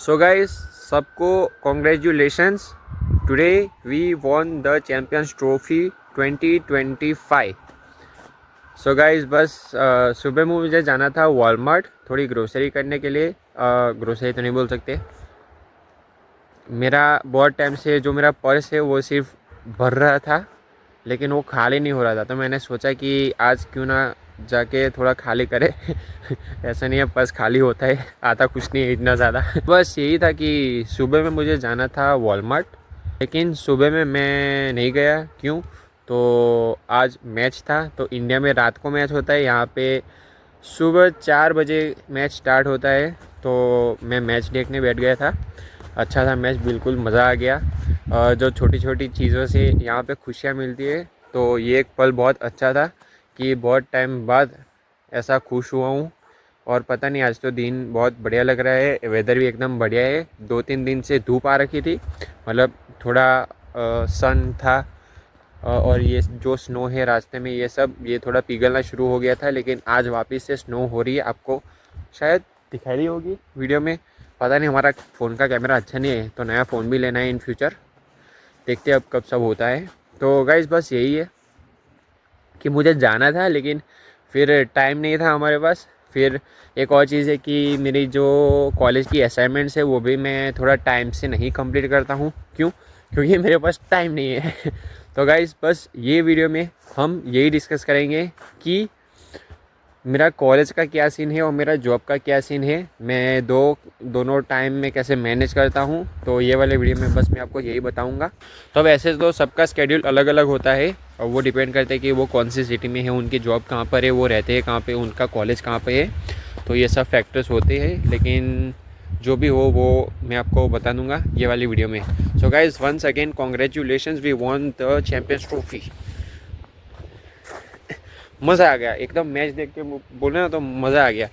So guys, सबको congratulations. Today we won the Champions Trophy 2025. So guys, बस सुबह मुझे जाना था वॉलमार्ट थोड़ी ग्रोसरी करने के लिए। ग्रोसरी तो नहीं बोल सकते, मेरा बहुत टाइम से जो मेरा पर्स है वो सिर्फ भर रहा था लेकिन वो खाली नहीं हो रहा था, तो मैंने सोचा कि आज क्यों ना जाके थोड़ा खाली करे। ऐसा नहीं है पर्स खाली होता है, आता कुछ नहीं है इतना ज़्यादा। बस यही था कि सुबह में मुझे जाना था वॉलमार्ट, लेकिन सुबह में मैं नहीं गया। क्यों? तो आज मैच था, तो इंडिया में रात को मैच होता है, यहाँ पे सुबह 4 बजे मैच स्टार्ट होता है। तो मैं मैच देखने बैठ गया था। अच्छा था मैच, बिल्कुल मज़ा आ गया। जो छोटी छोटी चीज़ों से यहाँ पे खुशियाँ मिलती है, तो ये एक पल बहुत अच्छा था कि बहुत टाइम बाद ऐसा खुश हुआ हूँ। और पता नहीं, आज तो दिन बहुत बढ़िया लग रहा है, वेदर भी एकदम बढ़िया है। 2-3 दिन से धूप आ रखी थी, मतलब थोड़ा सन था। और ये जो स्नो है रास्ते में, ये थोड़ा पिघलना शुरू हो गया था, लेकिन आज वापस से स्नो हो रही है। आपको शायद दिखाई रही होगी वीडियो में, पता नहीं, हमारा फ़ोन का कैमरा अच्छा नहीं है, तो नया फ़ोन भी लेना है इन फ्यूचर। देखते हैं अब कब सब होता है। तो गाइस बस यही है कि मुझे जाना था, लेकिन फिर टाइम नहीं था हमारे पास। फिर एक और चीज़ है कि मेरी जो कॉलेज की असाइनमेंट्स है वो भी मैं थोड़ा टाइम से नहीं कंप्लीट करता हूँ। क्यों? क्योंकि मेरे पास टाइम नहीं है। तो गाइस बस ये वीडियो में हम यही डिस्कस करेंगे कि मेरा कॉलेज का क्या सीन है और मेरा जॉब का क्या सीन है, मैं दोनों टाइम में कैसे मैनेज करता हूँ। तो ये वाले वीडियो में बस मैं आपको यही बताऊँगा। तो वैसे तो सबका स्केड्यूल अलग अलग होता है और वो डिपेंड करता है कि वो कौन सी सिटी में है, उनकी जॉब कहाँ पर है, वो रहते हैं कहाँ पे, उनका कॉलेज कहाँ पे है। तो ये सब फैक्टर्स होते हैं, लेकिन जो भी हो वो मैं आपको बता दूँगा ये वाली वीडियो में। So guys once again congratulations, we won the Champions Trophy. मज़ा आ गया एकदम, मैच देख के बोले ना तो मज़ा आ गया।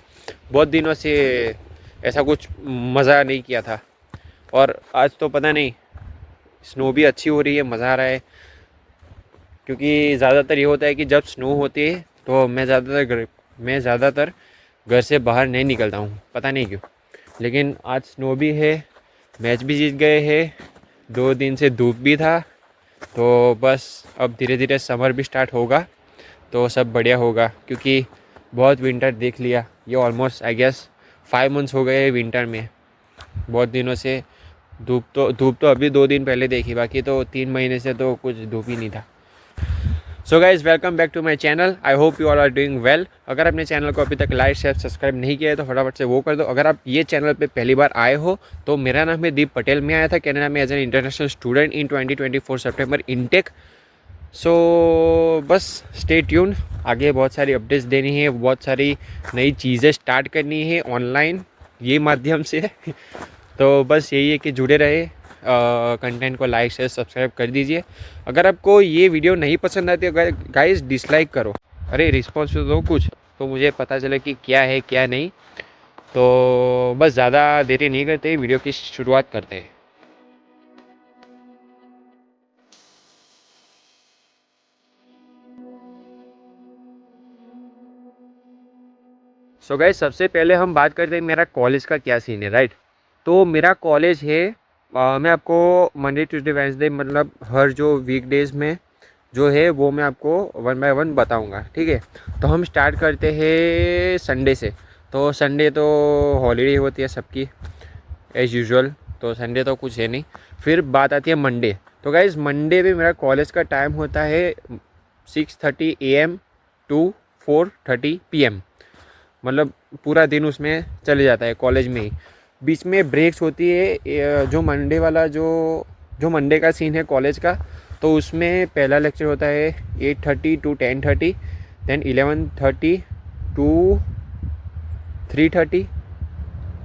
बहुत दिनों से ऐसा कुछ मज़ा नहीं किया था। और आज तो पता नहीं, स्नो भी अच्छी हो रही है, मज़ा आ रहा है। क्योंकि ज़्यादातर ये होता है कि जब स्नो होती है तो मैं ज़्यादातर घर से बाहर नहीं निकलता हूँ, पता नहीं क्यों। लेकिन आज स्नो भी है, मैच भी जीत गए हैं, 2 दिन से धूप भी था। तो बस अब धीरे धीरे समर भी स्टार्ट होगा तो सब बढ़िया होगा। क्योंकि बहुत विंटर देख लिया, ये ऑलमोस्ट आई गेस 5 मंथ्स हो गए विंटर में। बहुत दिनों से धूप तो अभी 2 दिन पहले देखी, बाकी तो 3 महीने से तो कुछ धूप ही नहीं था। So guys welcome back to my channel, I hope you all are doing well. अगर आपने चैनल को अभी तक लाइक शेयर सब्सक्राइब नहीं किया है तो फटाफट से वो कर दो। अगर आप ये चैनल पे पहली बार आए हो तो मेरा नाम है दीप पटेल। मैं आया था कनाडा में as an international student in 2024 सितंबर इनटेक। सो बस स्टे ट्यून, आगे बहुत सारी अपडेट्स देनी है, बहुत सारी नई चीज़ें स्टार्ट करनी है ऑनलाइन ये माध्यम से। तो बस यही है कि जुड़े रहे, कंटेंट को लाइक शेयर सब्सक्राइब कर दीजिए। अगर आपको ये वीडियो नहीं पसंद आती है गाइस डिसलाइक करो, अरे रिस्पॉन्स तो दो कुछ, तो मुझे पता चले कि क्या है क्या नहीं। तो बस ज़्यादा देरी नहीं करते, वीडियो की शुरुआत करते हैं। सो गाइस सबसे पहले हम बात करते हैं मेरा कॉलेज का क्या सीन है, राइट। तो मेरा कॉलेज है, मैं आपको मंडे ट्यूसडे वेडनेसडे मतलब हर जो वीकडेज़ में जो है वो मैं आपको 1 बाय 1 बताऊंगा, ठीक है। तो हम स्टार्ट करते हैं संडे से। तो संडे तो हॉलीडे होती है सबकी एज़ यूजुअल, तो संडे तो कुछ है नहीं। फिर बात आती है मंडे। तो गाइज़ मंडे भी मेरा कॉलेज का टाइम होता है 6:30 AM टू 4:30 PM। मतलब पूरा दिन उसमें चले जाता है कॉलेज में ही। बीच में ब्रेक्स होती है, जो मंडे वाला जो मंडे का सीन है कॉलेज का, तो उसमें पहला लेक्चर होता है 8:30 to 10:30, then 11:30 to 3:30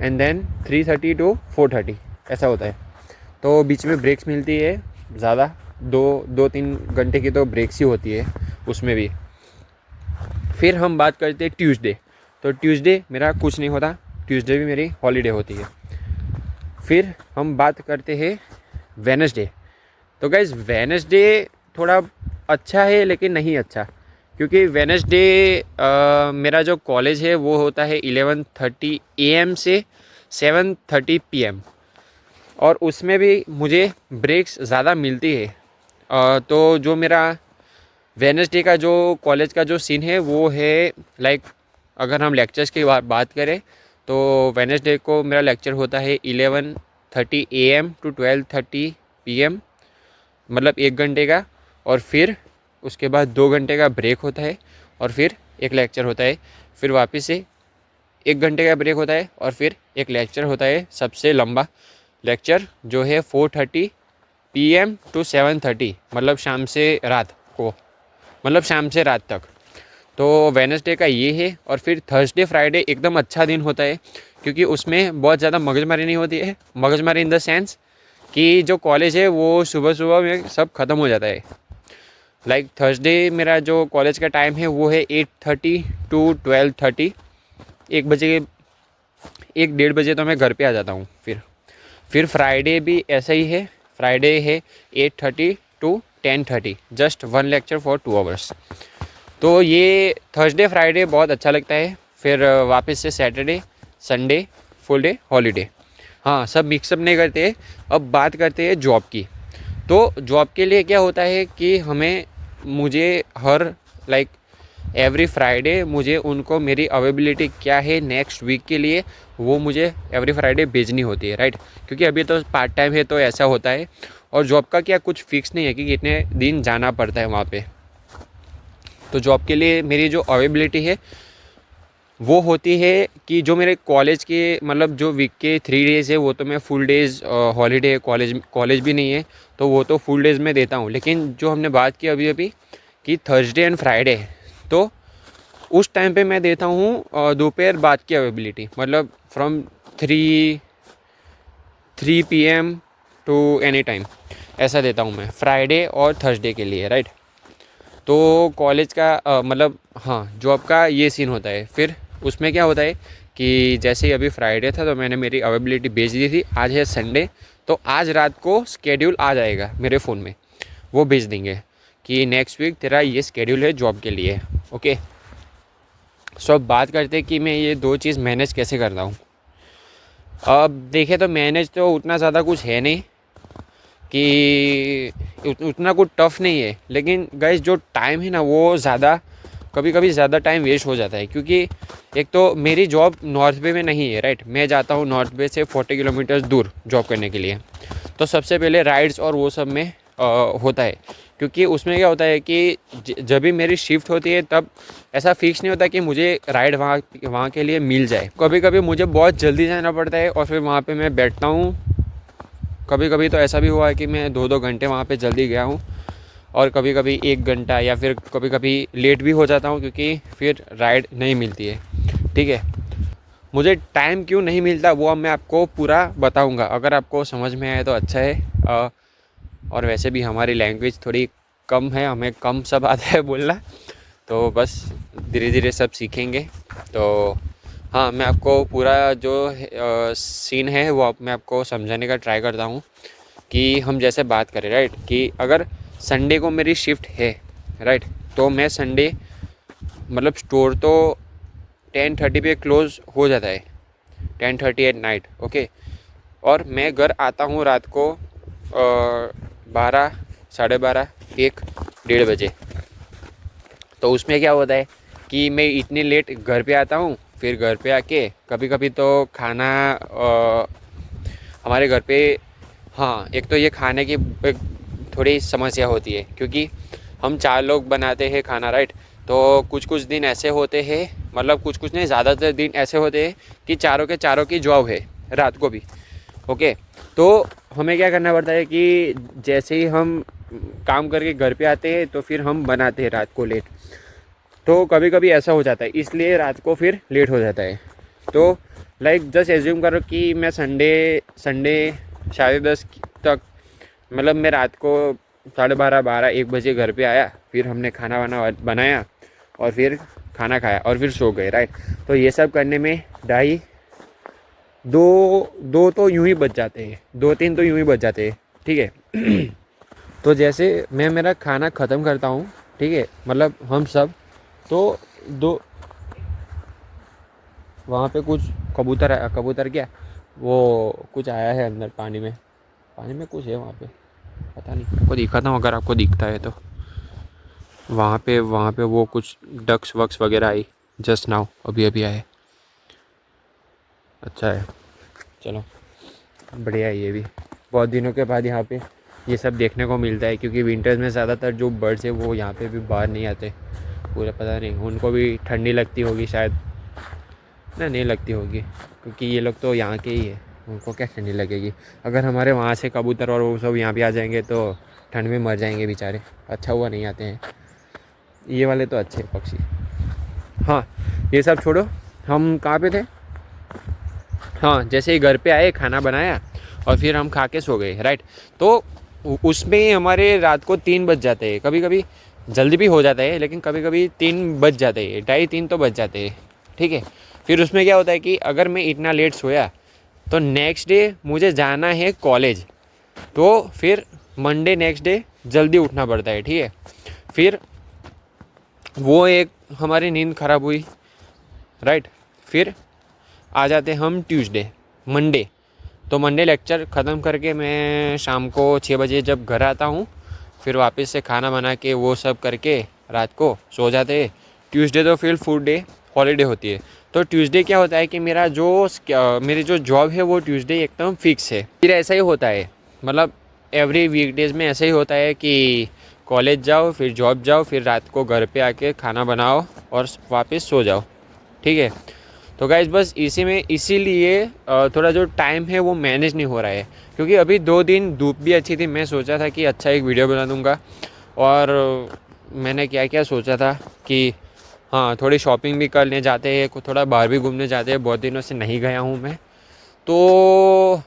and then 3:30 to 4:30, ऐसा होता है। तो बीच में ब्रेक्स मिलती है ज़्यादा, 2-3 घंटे की तो ब्रेक्स ही होती है उसमें भी। फिर हम बात करते हैं ट्यूसडे। तो ट्यूसडे मेरा कुछ नहीं होता, ट्यूसडे भी मेरी हॉलीडे होती है। फिर हम बात करते हैं वेडनेसडे। तो गाइज़ वेडनेसडे थोड़ा अच्छा है लेकिन नहीं अच्छा, क्योंकि वेडनेसडे मेरा जो कॉलेज है वो होता है 11:30 AM से 7:30 PM, और उसमें भी मुझे ब्रेक्स ज़्यादा मिलती है। तो जो मेरा वेडनेसडे का जो कॉलेज का जो सीन है वो है लाइक, अगर हम लेक्चर्स की बात करें तो वेडनेसडे को मेरा लेक्चर होता है 11:30 AM to 12:30 PM, मतलब 1 घंटे का। और फिर उसके बाद 2 घंटे का ब्रेक होता है और फिर एक लेक्चर होता है। फिर वापस से 1 घंटे का ब्रेक होता है और फिर एक लेक्चर होता है, सबसे लंबा लेक्चर जो है 4:30 PM to 7:30, मतलब शाम से रात को, मतलब शाम से रात तक। तो वेडनेसडे का ये है। और फिर थर्सडे फ्राइडे एकदम अच्छा दिन होता है, क्योंकि उसमें बहुत ज़्यादा मगजमारी नहीं होती है। मगजमारी इन द सेंस कि जो कॉलेज है वो सुबह सुबह में सब ख़त्म हो जाता है। लाइक थर्सडे मेरा जो कॉलेज का टाइम है वो है 8:30 to 12:30, 1 बजे, 1-1:30 तो मैं घर पे आ जाता हूँ। फिर फ्राइडे भी ऐसा ही है। फ्राइडे है 8:30 to 10:30, just 1 lecture for 2 hours. तो ये थर्सडे फ्राइडे बहुत अच्छा लगता है। फिर वापस से Saturday Sunday full day holiday. हाँ, सब मिक्सअप नहीं करते। अब बात करते हैं जॉब की। तो जॉब के लिए क्या होता है कि मुझे हर लाइक एवरी फ्राइडे मुझे उनको मेरी अवेलेबिलिटी क्या है नेक्स्ट वीक के लिए, वो मुझे एवरी फ्राइडे भेजनी होती है, राइट। क्योंकि अभी तो पार्ट टाइम है तो ऐसा होता है। और जॉब का क्या कुछ फिक्स नहीं है कि कितने दिन जाना पड़ता है वहाँ पे। तो जॉब के लिए मेरी जो अवेलेबिलिटी है वो होती है कि जो मेरे कॉलेज के मतलब जो वीक के 3 डेज़ है वो तो मैं फुल डेज़ हॉलीडे, कॉलेज भी नहीं है तो वो तो फुल डेज़ में देता हूँ। लेकिन जो हमने बात की अभी अभी कि थर्सडे एंड फ्राइडे, तो उस टाइम पे मैं देता हूँ दोपहर बाद की अवेलेबिलिटी, मतलब from 3 PM to any time, ऐसा देता हूँ मैं फ्राइडे और थर्सडे के लिए, राइट। तो कॉलेज का मतलब हाँ, जॉब का ये सीन होता है। फिर उसमें क्या होता है कि जैसे ही अभी फ्राइडे था तो मैंने मेरी अवेलेबिलिटी भेज दी थी। आज है संडे, तो आज रात को स्केड्यूल आ जाएगा मेरे फ़ोन में, वो भेज देंगे कि नेक्स्ट वीक तेरा ये स्केड्यूल है जॉब के लिए। ओके, सो अब बात करते हैं कि मैं ये 2 चीज़ मैनेज कैसे करता हूँ। अब देखें तो मैनेज तो उतना ज़्यादा कुछ है नहीं कि उतना कुछ टफ नहीं है। लेकिन गाइस जो टाइम है ना वो ज़्यादा, कभी कभी ज़्यादा टाइम वेस्ट हो जाता है। क्योंकि एक तो मेरी जॉब नॉर्थ बे में नहीं है, राइट। मैं जाता हूँ नॉर्थ बे से 40 किलोमीटर दूर जॉब करने के लिए। तो सबसे पहले राइड्स और वो सब में होता है। क्योंकि उसमें क्या होता है कि जब भी मेरी शिफ्ट होती है तब ऐसा फिक्स नहीं होता कि मुझे राइड वहाँ के लिए मिल जाए। कभी कभी मुझे बहुत जल्दी जाना पड़ता है और फिर वहाँ पे मैं बैठता हूँ। कभी कभी तो ऐसा भी हुआ है कि मैं 2-2 घंटे वहाँ पे जल्दी गया हूँ, और कभी कभी 1 घंटा, या फिर कभी कभी लेट भी हो जाता हूँ क्योंकि फिर राइड नहीं मिलती है। ठीक है, मुझे टाइम क्यों नहीं मिलता वो अब मैं आपको पूरा बताऊँगा। अगर आपको समझ में आए तो अच्छा है। और वैसे भी हमारी लैंग्वेज थोड़ी कम है, हमें कम सब आता है बोलना, तो बस धीरे धीरे सब सीखेंगे। तो हाँ, मैं आपको पूरा जो सीन है वो मैं आपको समझाने का ट्राई करता हूँ। कि हम जैसे बात करें, राइट, कि अगर संडे को मेरी शिफ्ट है, राइट, तो मैं संडे मतलब स्टोर तो 10:30 पे क्लोज़ हो जाता है, 10:30 एट नाइट। ओके, और मैं घर आता हूँ रात को 12, 12:30, 1, 1:30 बजे। तो उसमें क्या होता है कि मैं इतनी लेट घर पे आता हूँ। फिर घर पे आके कभी कभी तो खाना हमारे घर पे, हाँ, एक तो ये खाने की एक थोड़ी समस्या होती है क्योंकि हम 4 लोग बनाते हैं खाना, राइट। तो कुछ कुछ दिन ऐसे होते हैं, मतलब कुछ कुछ नहीं, ज़्यादातर दिन ऐसे होते हैं कि चारों के चारों की जॉब है रात को भी। ओके, तो हमें क्या करना पड़ता है कि जैसे ही हम काम करके घर पे आते हैं तो फिर हम बनाते हैं रात को लेट। तो कभी कभी ऐसा हो जाता है, इसलिए रात को फिर लेट हो जाता है। तो लाइक जस्ट एज्यूम करो कि मैं संडे 10:30 तक, मतलब मैं रात को 12:30, 12, 1 बजे घर पे आया। फिर हमने खाना वाना बनाया और फिर खाना खाया और फिर सो गए, राइट। तो ये सब करने में 2:30, 2 तो यूं ही बच जाते हैं, 2-3 तो यूं ही बच जाते हैं। ठीक है। तो जैसे मैं मेरा खाना ख़त्म करता हूँ, ठीक है, मतलब हम सब, तो दो वहाँ पे कुछ कबूतर क्या वो कुछ आया है अंदर पानी में कुछ है वहाँ पे, पता नहीं, आपको दिखाता हूँ अगर आपको दिखता है तो। वहाँ पे वो कुछ डक्स वक्स वगैरह आई जस्ट नाउ, अभी अभी आए। अच्छा है, चलो बढ़िया है ये भी। बहुत दिनों के बाद यहाँ पे ये सब देखने को मिलता है, क्योंकि विंटर्स में ज़्यादातर जो बर्ड्स है वो यहाँ पे भी बाहर नहीं आते पूरा। पता नहीं उनको भी ठंडी लगती होगी शायद, ना नहीं लगती होगी, क्योंकि ये लोग तो यहाँ के ही है, उनको क्या ठंडी लगेगी। अगर हमारे वहाँ से कबूतर और वो सब यहाँ पे आ जाएंगे तो ठंड में मर जाएंगे बेचारे। अच्छा हुआ नहीं आते हैं, ये वाले तो अच्छे पक्षी। हाँ ये सब छोड़ो, हम कहाँ पे थे। हाँ जैसे ही घर पे आए, खाना बनाया और फिर हम खा के सो गए, राइट। तो उसमें हमारे रात को 3 बज जाते हैं, कभी कभी जल्दी भी हो जाता है, लेकिन कभी कभी 3 बज जाते हैं, 2:30-3 तो बज जाते हैं, ठीक है। फिर उसमें क्या होता है कि अगर मैं इतना लेट सोया तो नेक्स्ट डे मुझे जाना है कॉलेज, तो फिर मंडे नेक्स्ट डे जल्दी उठना पड़ता है, ठीक है। फिर वो एक हमारी नींद ख़राब हुई, राइट। फिर आ जाते हम ट्यूसडे मंडे, तो मंडे लेक्चर ख़त्म करके मैं शाम को 6 बजे जब घर आता हूँ, फिर वापस से खाना बना के वो सब करके रात को सो जाते हैं। ट्यूसडे तो फिर फुल डे हॉलीडे होती है। तो ट्यूसडे क्या होता है कि मेरी जो जॉब है वो ट्यूसडे एकदम फिक्स है। फिर ऐसा ही होता है, मतलब एवरी वीकडेज़ में ऐसा ही होता है कि कॉलेज जाओ, फिर जॉब जाओ, फिर रात को घर पे आके खाना बनाओ और वापस सो जाओ, ठीक है। तो गाइज बस इसीलिए थोड़ा जो टाइम है वो मैनेज नहीं हो रहा है, क्योंकि अभी 2 दिन धूप भी अच्छी थी। मैं सोचा था कि अच्छा एक वीडियो बना दूंगा, और मैंने क्या क्या सोचा था कि हाँ थोड़ी शॉपिंग भी करने जाते हैं, थोड़ा बाहर भी घूमने जाते हैं, बहुत दिनों से नहीं गया हूँ मैं। तो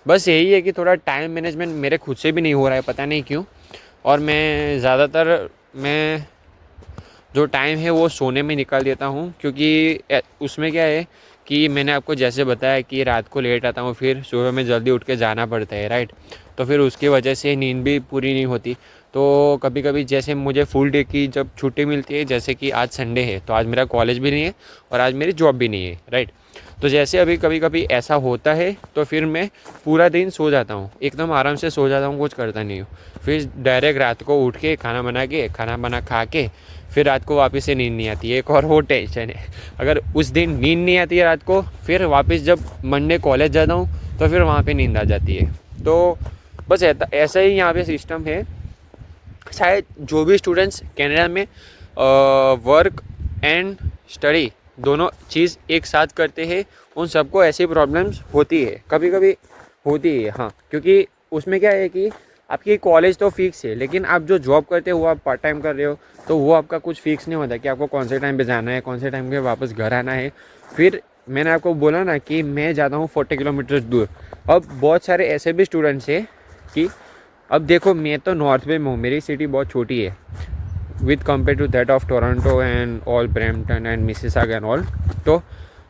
बस यही है कि थोड़ा टाइम मैनेजमेंट मेरे खुद से भी नहीं हो रहा है, पता नहीं क्यों। और मैं जो टाइम है वो सोने में निकाल देता हूँ, क्योंकि उसमें क्या है कि मैंने आपको जैसे बताया कि रात को लेट आता हूँ, फिर सुबह में जल्दी उठ के जाना पड़ता है, राइट। तो फिर उसकी वजह से नींद भी पूरी नहीं होती। तो कभी कभी जैसे मुझे फुल डे की जब छुट्टी मिलती है, जैसे कि आज संडे है तो आज मेरा कॉलेज भी नहीं है और आज मेरी जॉब भी नहीं है, राइट। तो जैसे अभी कभी कभी ऐसा होता है तो फिर मैं पूरा दिन सो जाता हूँ, एकदम आराम से सो जाता हूँ, कुछ करता नहीं हूँ। फिर डायरेक्ट रात को उठ के खाना बना खा के फिर रात को वापस से नींद नहीं आती है। एक और वो टेंशन है, अगर उस दिन नींद नहीं आती है रात को, फिर वापस जब मंडे कॉलेज जाता हूँ तो फिर वहाँ पे नींद आ जाती है। तो बस ऐसा ही यहाँ पे सिस्टम है। शायद जो भी स्टूडेंट्स कनाडा में वर्क एंड स्टडी दोनों चीज़ एक साथ करते हैं, उन सबको ऐसी प्रॉब्लम्स होती है, कभी कभी होती है। हाँ क्योंकि उसमें क्या है कि आपकी कॉलेज तो फिक्स है, लेकिन आप जो जॉब करते हो वो आप पार्ट टाइम कर रहे हो, तो वो आपका कुछ फिक्स नहीं होता कि आपको कौन से टाइम पे जाना है, कौन से टाइम पे वापस घर आना है। फिर मैंने आपको बोला ना कि मैं जाता हूँ 40 किलोमीटर दूर। अब बहुत सारे ऐसे भी स्टूडेंट्स हैं कि अब देखो मैं तो नॉर्थ में हूँ, मेरी सिटी बहुत छोटी है with compare to that of Toronto and all Brampton and Mississauga and all. तो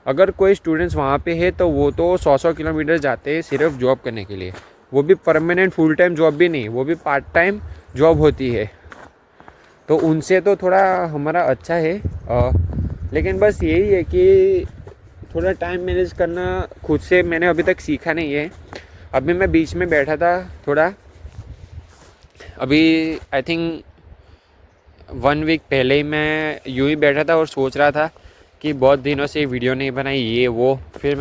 अगर कोई स्टूडेंट्स वहाँ पे है तो वो तो 100 किलोमीटर जाते हैं सिर्फ जॉब करने के लिए, वो भी परमानेंट फुल टाइम जॉब भी नहीं, वो भी पार्ट टाइम जॉब होती है। तो उनसे तो थोड़ा हमारा अच्छा है, लेकिन बस यही है कि थोड़ा टाइम मैनेज करना खुद से मैंने अभी तक सीखा नहीं है। अभी मैं बीच में बैठा था थोड़ा, अभी आई थिंक 1 वीक पहले ही मैं यूँ ही बैठा था और सोच रहा था कि बहुत दिनों से वीडियो नहीं बनाई ये वो। फिर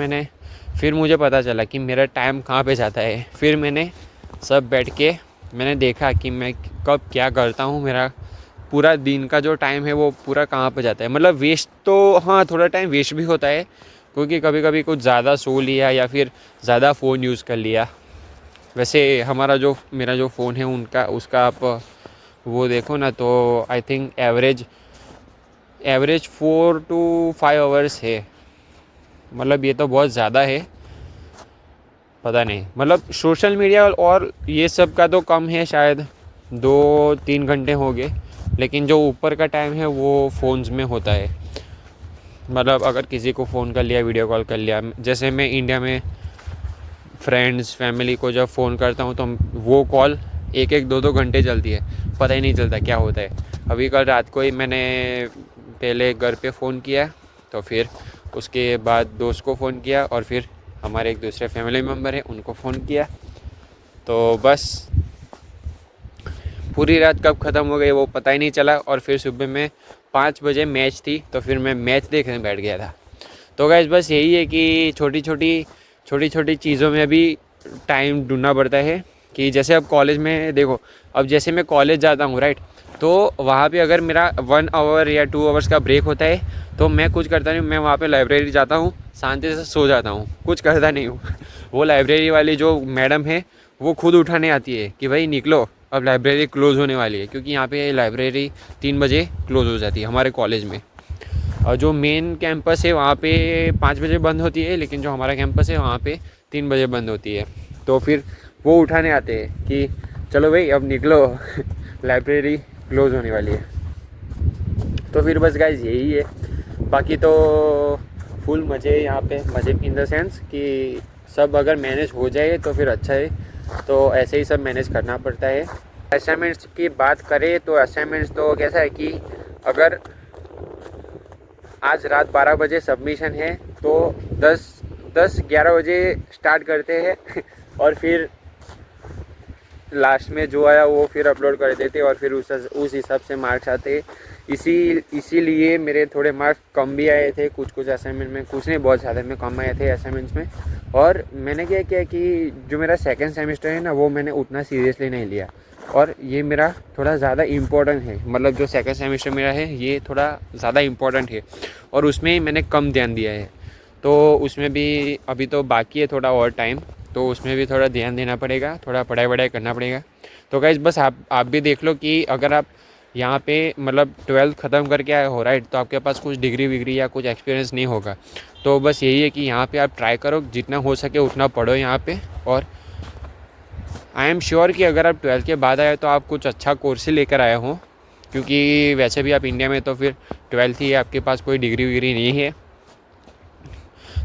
मुझे पता चला कि मेरा टाइम कहाँ पे जाता है। फिर मैंने सब बैठ के मैंने देखा कि मैं कब क्या करता हूँ, मेरा पूरा दिन का जो टाइम है वो पूरा कहाँ पे जाता है। मतलब वेस्ट तो हाँ थोड़ा टाइम वेस्ट भी होता है, क्योंकि कभी कभी कुछ ज़्यादा सो लिया या फिर ज़्यादा फ़ोन यूज़ कर लिया। वैसे मेरा जो फ़ोन है उसका आप वो देखो ना तो I think average 4 to 5 hours है। मतलब ये तो बहुत ज़्यादा है, पता नहीं, मतलब सोशल मीडिया और ये सब का तो कम है, शायद 2-3 घंटे हो गए, लेकिन जो ऊपर का टाइम है वो फ़ोन्स में होता है। मतलब अगर किसी को फ़ोन कर लिया, वीडियो कॉल कर लिया, जैसे मैं इंडिया में फ्रेंड्स फैमिली को जब फ़ोन करता हूँ तो वो कॉल 1-2 घंटे चलती है, पता ही नहीं चलता क्या होता है। अभी कल रात को ही मैंने पहले घर पे फ़ोन किया, तो फिर उसके बाद दोस्त को फ़ोन किया और फिर हमारे एक दूसरे फैमिली मेम्बर है उनको फ़ोन किया। तो बस पूरी रात कब ख़त्म हो गई वो पता ही नहीं चला। और फिर सुबह में 5 बजे मैच थी तो फिर मैं मैच देखने बैठ गया था। तो गाइस बस यही है कि छोटी छोटी चीज़ों में भी टाइम ढूंढना पड़ता है। कि जैसे अब कॉलेज में देखो, अब जैसे मैं कॉलेज जाता हूँ राइट, तो वहाँ पे अगर मेरा 1 आवर या 2 आवर्स का ब्रेक होता है तो मैं कुछ करता नहीं, मैं वहाँ पे लाइब्रेरी जाता हूँ, शांति से सो जाता हूँ, कुछ करता नहीं हूँ। वो लाइब्रेरी वाली जो मैडम है वो खुद उठाने आती है कि भाई निकलो, अब लाइब्रेरी क्लोज़ होने वाली है। क्योंकि यहाँ पे लाइब्रेरी 3 बजे क्लोज़ हो जाती है हमारे कॉलेज में। और जो मेन कैंपस है वहाँ पे 5 बजे बंद होती है, लेकिन जो हमारा कैंपस है वहाँ पे 3 बजे बंद होती है। तो फिर वो उठाने आते हैं कि चलो भाई अब निकलो लाइब्रेरी क्लोज़ होने वाली है। तो फिर बस गाइज यही है। बाकी तो फुल मज़े यहाँ पे, मज़े इन द सेंस कि सब अगर मैनेज हो जाए तो फिर अच्छा है। तो ऐसे ही सब मैनेज करना पड़ता है। असाइनमेंट्स की बात करें तो असाइनमेंट्स तो कैसा है कि अगर आज रात 12 बजे सबमिशन है तो 10-11 बजे स्टार्ट करते हैं और फिर लास्ट में जो आया वो फिर अपलोड कर देते और फिर उस हिसाब से मार्क्स आते। इसीलिए मेरे थोड़े मार्क्स कम भी आए थे कुछ असाइनमेंट में, कुछ नहीं बहुत ज़्यादा में कम आए थे असाइनमेंट्स में। और मैंने क्या किया कि जो मेरा सेकंड सेमेस्टर है ना वो मैंने उतना सीरियसली नहीं लिया। और ये मेरा थोड़ा ज़्यादा इम्पोर्टेंट है, मतलब जो सेकंड सेमेस्टर मेरा है ये थोड़ा ज़्यादा इम्पोर्टेंट है और उसमें मैंने कम ध्यान दिया है। तो उसमें भी अभी तो बाकी है थोड़ा और टाइम, तो उसमें भी थोड़ा ध्यान देना पड़ेगा, थोड़ा पढ़ाई करना पड़ेगा। तो गाइस बस आप भी देख लो कि अगर आप यहाँ पे मतलब 12th ख़त्म करके आए हो राइट, तो आपके पास कुछ डिग्री विग्री या कुछ एक्सपीरियंस नहीं होगा। तो बस यही है कि यहाँ पे आप ट्राई करो, जितना हो सके उतना पढ़ो यहाँ पे। और आई एम श्योर कि अगर आप 12th के बाद आए तो आप कुछ अच्छा कोर्स ही लेकर आए हों, क्योंकि वैसे भी आप इंडिया में तो फिर 12th ही, आपके पास कोई डिग्री विग्री नहीं है।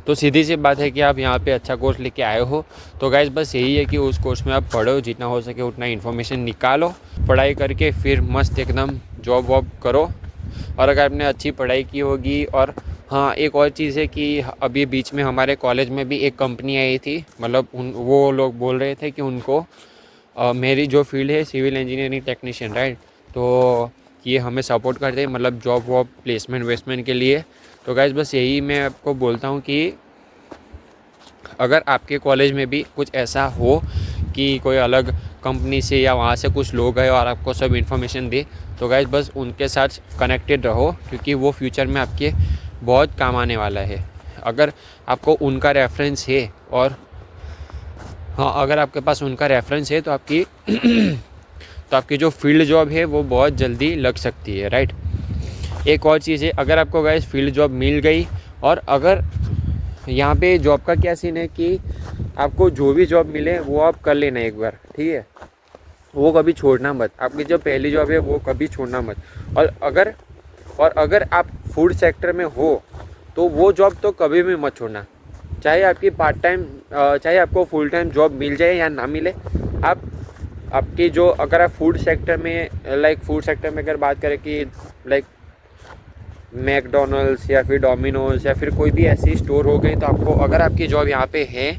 तो सीधी सी बात है कि आप यहाँ पे अच्छा कोर्स लेके आए हो। तो गाइस बस यही है कि उस कोर्स में आप पढ़ो, जितना हो सके उतना इन्फॉर्मेशन निकालो, पढ़ाई करके फिर मस्त एकदम जॉब वॉब करो। और अगर आपने अच्छी पढ़ाई की होगी, और हाँ एक और चीज़ है कि अभी बीच में हमारे कॉलेज में भी एक कंपनी आई थी, मतलब वो लोग बोल रहे थे कि उनको मेरी जो फील्ड है सिविल इंजीनियरिंग टेक्नीशियन राइट, तो ये हमें सपोर्ट करते हैं मतलब जॉब वॉब प्लेसमेंट वेस्टमेंट के लिए। तो गाइस बस यही मैं आपको बोलता हूँ कि अगर आपके कॉलेज में भी कुछ ऐसा हो कि कोई अलग कंपनी से या वहाँ से कुछ लोग आए और आपको सब इन्फॉर्मेशन दे, तो गाइस बस उनके साथ कनेक्टेड रहो, क्योंकि वो फ्यूचर में आपके बहुत काम आने वाला है। अगर आपको उनका रेफरेंस है, और हाँ अगर आपके पास उनका रेफरेंस है तो आपकी तो आपकी जो फील्ड जॉब है वो बहुत जल्दी लग सकती है राइट। एक और चीज़ है, अगर आपको गाइस फील्ड जॉब मिल गई, और अगर यहाँ पे जॉब का क्या सीन है कि आपको जो भी जॉब मिले वो आप कर लेना एक बार, ठीक है, वो कभी छोड़ना मत। आपकी जो पहली जॉब है वो कभी छोड़ना मत। और अगर आप फूड सेक्टर में हो तो वो जॉब तो कभी भी मत छोड़ना। चाहे आपकी पार्ट टाइम, चाहे आपको फुल टाइम जॉब मिल जाए या ना मिले, आपकी जो, अगर आप फूड सेक्टर में फूड सेक्टर में अगर बात करें कि मैकडोनल्ड्स या फिर डोमिनोज या फिर कोई भी ऐसी स्टोर हो गई, तो आपको अगर आपकी जॉब यहाँ पे है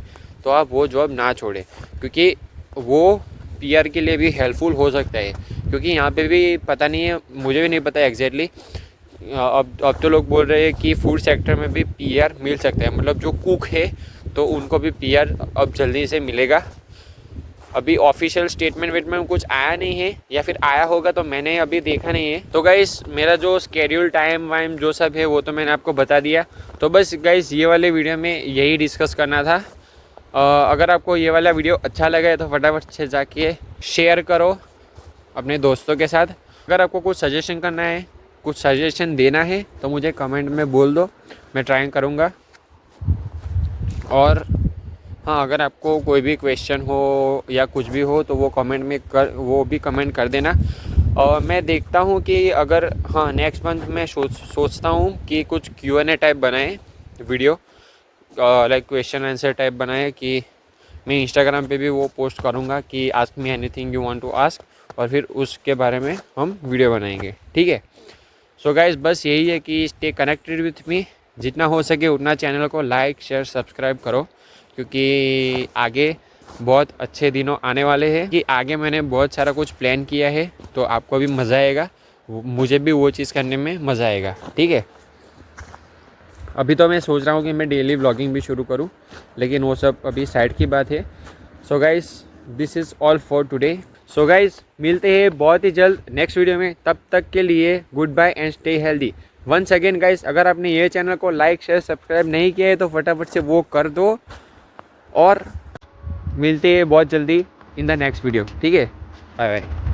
तो आप वो जॉब ना छोड़ें, क्योंकि वो पीआर के लिए भी हेल्पफुल हो सकता है। क्योंकि यहाँ पे भी पता नहीं है, मुझे भी नहीं पता एग्जैक्टली, अब तो लोग बोल रहे हैं कि फूड सेक्टर में भी पीआर मिल सकता है, मतलब जो कुक है तो उनको भी पीआर अब जल्दी से मिलेगा। अभी ऑफिशियल स्टेटमेंट कुछ आया नहीं है, या फिर आया होगा तो मैंने अभी देखा नहीं है। तो गाइस मेरा जो स्केड्यूल टाइम वाइम जो सब है वो तो मैंने आपको बता दिया। तो बस गाइस ये वाले वीडियो में यही डिस्कस करना था। अगर आपको ये वाला वीडियो अच्छा लगा है तो फटाफट से जाके शेयर करो अपने दोस्तों के साथ। अगर आपको कुछ सजेशन करना है, कुछ सजेशन देना है तो मुझे कमेंट में बोल दो, मैं ट्राई करूँगा। और हाँ अगर आपको कोई भी क्वेश्चन हो या कुछ भी हो तो वो कमेंट कर देना। और मैं देखता हूँ कि अगर हाँ नेक्स्ट मंथ मैं सोचता हूँ कि कुछ Q&A टाइप बनाए वीडियो, क्वेश्चन आंसर टाइप बनाए, कि मैं इंस्टाग्राम पे भी वो पोस्ट करूँगा कि ask me anything you want to ask, और फिर उसके बारे में हम वीडियो बनाएंगे, ठीक है। सो गाइस बस यही है कि स्टे कनेक्टेड विथ मी, जितना हो सके उतना चैनल को लाइक शेयर सब्सक्राइब करो, क्योंकि आगे बहुत अच्छे दिनों आने वाले हैं कि आगे मैंने बहुत सारा कुछ प्लान किया है, तो आपको भी मज़ा आएगा, मुझे भी वो चीज़ करने में मज़ा आएगा। ठीक है, अभी तो मैं सोच रहा हूँ कि मैं डेली व्लॉगिंग भी शुरू करूँ, लेकिन वो सब अभी साइड की बात है। So guys, this is all for today. So guys, मिलते हैं बहुत ही जल्द नेक्स्ट वीडियो में। तब तक के लिए good bye and stay healthy. Once again guys, अगर आपने ये चैनल को लाइक शेयर सब्सक्राइब नहीं किया है तो फटाफट से वो कर दो, और मिलते हैं बहुत जल्दी इन द नेक्स्ट वीडियो। ठीक है, बाय बाय।